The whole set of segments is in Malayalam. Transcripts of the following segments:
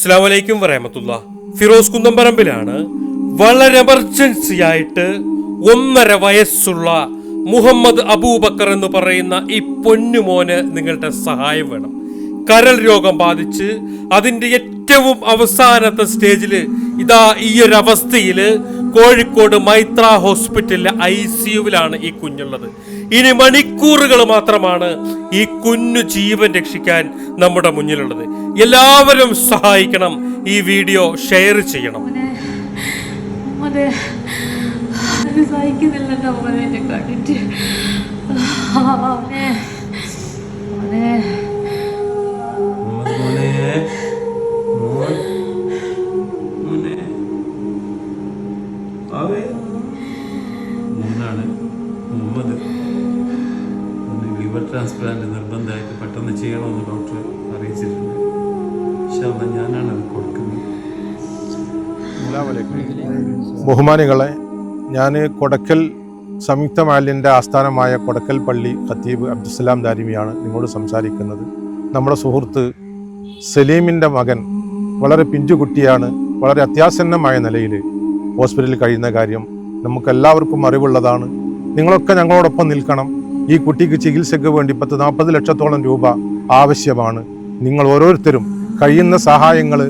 അസ്സലാമു അലൈക്കും വറഹ്മത്തുള്ളാഹി. ഫിറോസ് കുന്നംപറമ്പിലാണ്. വളരെ എമർജൻസി ആയിട്ട് 1.5 വയസ്സുള്ള മുഹമ്മദ് അബൂബക്കർ എന്ന് പറയുന്ന ഈ പൊന്നുമോന് നിങ്ങളുടെ സഹായം വേണം. കരൾ രോഗം ബാധിച്ച് അതിന്റെ ഏറ്റവും അവസാനത്തെ സ്റ്റേജിൽ ഇതാ ഈ ഒരു അവസ്ഥയിൽ കോഴിക്കോട് മൈത്ര ഹോസ്പിറ്റലിലെ ICUവിലാണ് ഈ കുഞ്ഞുള്ളത്. ഇനി മണിക്കൂറുകൾ മാത്രമാണ് ഈ കുഞ്ഞു ജീവൻ രക്ഷിക്കാൻ നമ്മുടെ മുന്നിലുള്ളത്. എല്ലാവരും സഹായിക്കണം, ഈ വീഡിയോ ഷെയർ ചെയ്യണം. മുഹമ്മദ് ലിവർ ട്രാൻസ്പ്ലാന്റ് നിർബന്ധമായിട്ട് പെട്ടെന്ന് ചെയ്യണമെന്ന് ഡോക്ടർ അറിയിച്ചിട്ടുണ്ട്. ഞാനാണത് കൊടുക്കുന്നത്. ബഹുമാനികളെ, ഞാൻ കൊടക്കൽ സംയുക്ത മാലിൻ്റെ ആസ്ഥാനമായ കൊടക്കൽ പള്ളി ഖത്തീബ് അബ്ദുസ്സലാം ദാരിമിയാണ് നിങ്ങളോട് സംസാരിക്കുന്നത്. നമ്മുടെ സുഹൃത്ത് സലീമിൻ്റെ മകൻ വളരെ പിഞ്ചുകുട്ടിയാണ്. വളരെ അത്യാസന്നമായ നിലയിൽ ഹോസ്പിറ്റലിൽ കഴിയുന്ന കാര്യം നമുക്കെല്ലാവർക്കും അറിവുള്ളതാണ്. നിങ്ങളൊക്കെ ഞങ്ങളോടൊപ്പം നിൽക്കണം. ഈ കുട്ടിക്ക് ചികിത്സയ്ക്ക് വേണ്ടി 40 ലക്ഷത്തോളം രൂപ ആവശ്യമാണ്. നിങ്ങൾ ഓരോരുത്തരും കഴിയുന്ന സഹായങ്ങൾ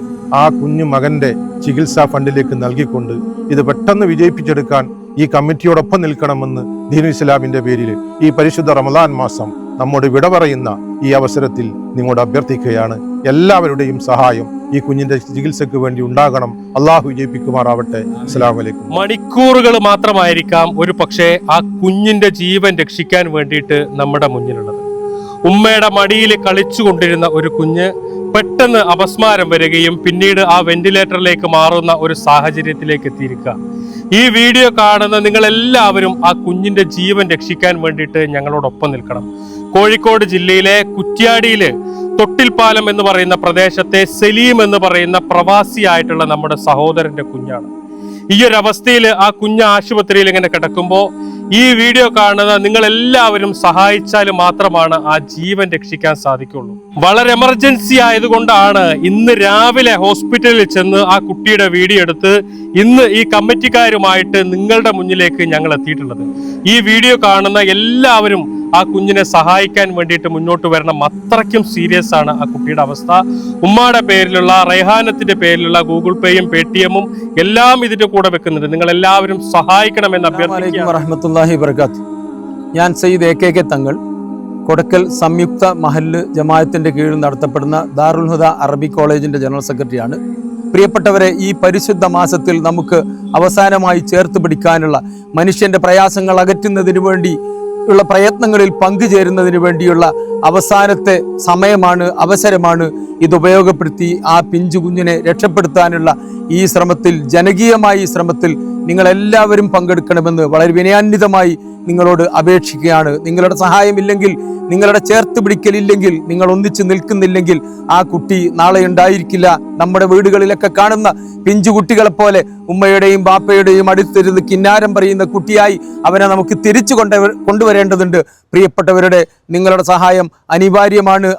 ആ കുഞ്ഞു മകൻ്റെ ചികിത്സാ ഫണ്ടിലേക്ക് നൽകിക്കൊണ്ട് ഇത് പെട്ടെന്ന് വിജയിപ്പിച്ചെടുക്കാൻ ഈ കമ്മിറ്റിയോടൊപ്പം നിൽക്കണമെന്ന് ദീനുൽ ഇസ്ലാമിൻ്റെ പേരിൽ ഈ പരിശുദ്ധ റമദാൻ മാസം നമ്മോട് വിട പറയുന്ന ഈ അവസരത്തിൽ നിങ്ങളോട് അഭ്യർത്ഥിക്കുകയാണ്. എല്ലാവരുടെയും സഹായം ഈ കുഞ്ഞിന്റെ ചികിത്സയ്ക്ക് വേണ്ടി ഉണ്ടാകണം. അള്ളാഹു വിജയിപ്പിക്കുമാറാവട്ടെ. അസ്സലാമു അലൈക്കും. മണിക്കൂറുകൾ മാത്രമായിരിക്കാം ഒരു പക്ഷേ ആ കുഞ്ഞിന്റെ ജീവൻ രക്ഷിക്കാൻ വേണ്ടിയിട്ട് നമ്മുടെ മുന്നിലുള്ളത്. ഉമ്മയുടെ മടിയിൽ കളിച്ചുകൊണ്ടിരുന്ന ഒരു കുഞ്ഞ് പെട്ടെന്ന് അപസ്മാരം വരികയും പിന്നീട് ആ വെന്റിലേറ്ററിലേക്ക് മാറുന്ന ഒരു സാഹചര്യത്തിലേക്ക് എത്തിയിരിക്കുക. ഈ വീഡിയോ കാണുന്ന നിങ്ങൾ എല്ലാവരും ആ കുഞ്ഞിന്റെ ജീവൻ രക്ഷിക്കാൻ വേണ്ടിയിട്ട് ഞങ്ങളോടൊപ്പം നിൽക്കണം. കോഴിക്കോട് ജില്ലയിലെ കുറ്റ്യാടിയില് തൊട്ടിൽപ്പാലം എന്ന് പറയുന്ന പ്രദേശത്തെ സലീം എന്ന് പറയുന്ന പ്രവാസിയായിട്ടുള്ള നമ്മുടെ സഹോദരന്റെ കുഞ്ഞാണ്. ഈ ഒരു അവസ്ഥയിൽ ആ കുഞ്ഞ് ആശുപത്രിയിൽ ഇങ്ങനെ കിടക്കുമ്പോൾ ഈ വീഡിയോ കാണുന്ന നിങ്ങൾ എല്ലാവരും സഹായിച്ചാൽ മാത്രമാണ് ആ ജീവൻ രക്ഷിക്കാൻ സാധിക്കുള്ളൂ. വളരെ എമർജൻസി ആയതുകൊണ്ടാണ് ഇന്ന് രാവിലെ ഹോസ്പിറ്റലിൽ ചെന്ന് ആ കുട്ടിയുടെ വീഡിയോ എടുത്ത് ഇന്ന് ഈ കമ്മിറ്റിക്കാരുമായിട്ട് നിങ്ങളുടെ മുന്നിലേക്ക് ഞങ്ങൾ എത്തിയിട്ടുള്ളത്. ഈ വീഡിയോ കാണുന്ന എല്ലാവരും ആ കുഞ്ഞിനെ സഹായിക്കാൻ വേണ്ടിയിട്ട് മുന്നോട്ട് വരണം. അത്രയ്ക്കും സീരിയസ് ആണ് ആ കുട്ടിയുടെ അവസ്ഥ. ഉമ്മയുടെ പേരിലുള്ള റൈഹാനത്തിന്റെ പേരിലുള്ള ഗൂഗിൾ പേയും പേടിഎമ്മും എല്ലാം ഇതിന്റെ കൂടെ വെക്കുന്നുണ്ട്. നിങ്ങൾ എല്ലാവരും സഹായിക്കണമെന്ന് അഭ്യർത്ഥിക്കുന്നു. ഞാൻ സയ്യിദ് AK തങ്ങൾ, കൊടക്കൽ സംയുക്ത മഹല്ല് ജമാഅത്തിന്റെ കീഴിൽ നടത്തപ്പെടുന്ന ദാറുൽ ഹുദ അറബി കോളേജിന്റെ ജനറൽ സെക്രട്ടറിയാണ്. പ്രിയപ്പെട്ടവരെ, ഈ പരിശുദ്ധ മാസത്തിൽ നമുക്ക് അവസാനമായി ചേർത്ത് പിടിക്കാനുള്ള മനുഷ്യന്റെ പ്രയാസങ്ങൾ അകറ്റുന്നതിന് വേണ്ടി ഉള്ള പ്രയത്നങ്ങളിൽ പങ്കുചേരുന്നതിന് വേണ്ടിയുള്ള അവസാനത്തെ സമയമാണ്, അവസരമാണ്. ഇത് ഉപയോഗപ്പെടുത്തി ആ പിഞ്ചു കുഞ്ഞിനെ രക്ഷപ്പെടുത്താനുള്ള ഈ ശ്രമത്തിൽ, ജനകീയമായ ഈ ശ്രമത്തിൽ നിങ്ങളെല്ലാവരും പങ്കെടുക്കണമെന്ന് വളരെ വിനയാന്വിതമായി നിങ്ങളോട് അപേക്ഷിക്കുകയാണ്. നിങ്ങളുടെ സഹായമില്ലെങ്കിൽ, നിങ്ങളുടെ ചേർത്ത് പിടിക്കലില്ലെങ്കിൽ, നിങ്ങൾ ഒന്നിച്ച് നിൽക്കുന്നില്ലെങ്കിൽ ആ കുട്ടി നാളെ ഉണ്ടായിരിക്കില്ല. നമ്മുടെ വീടുകളിലൊക്കെ കാണുന്ന പിഞ്ചുകുട്ടികളെ പോലെ ഉമ്മയുടെയും ബാപ്പയുടെയും അടുത്തിരുന്ന് കിന്നാരം പറയുന്ന കുട്ടിയായി അവനെ നമുക്ക് തിരിച്ചു കൊണ്ടുവരേണ്ടതുണ്ട്. പ്രിയപ്പെട്ടവരുടെ നിങ്ങളുടെ സഹായം അനിവാര്യമാണ്.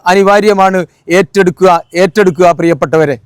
ഏറ്റെടുക്കുക പ്രിയപ്പെട്ടവരെ.